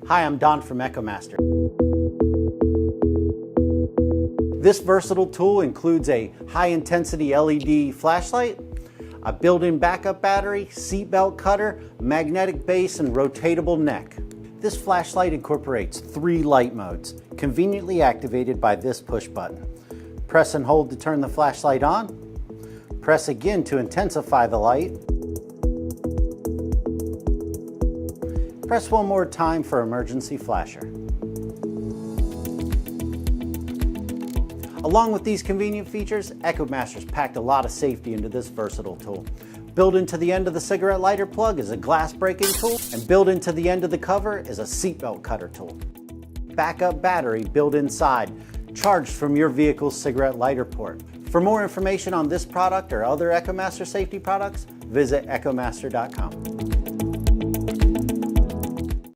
Hi, I'm Don from EchoMaster. This versatile tool includes a high-intensity LED flashlight, a built-in backup battery, seatbelt cutter, magnetic base, and rotatable neck. This flashlight incorporates 3 light modes, conveniently activated by this push button. Press and hold to turn the flashlight on. Press again to intensify the light. Press one more time for emergency flasher. Along with these convenient features, EchoMaster's packed a lot of safety into this versatile tool. Built into the end of the cigarette lighter plug is a glass breaking tool, and built into the end of the cover is a seatbelt cutter tool. Backup battery built inside, charged from your vehicle's cigarette lighter port. For more information on this product or other EchoMaster safety products, visit echomaster.com.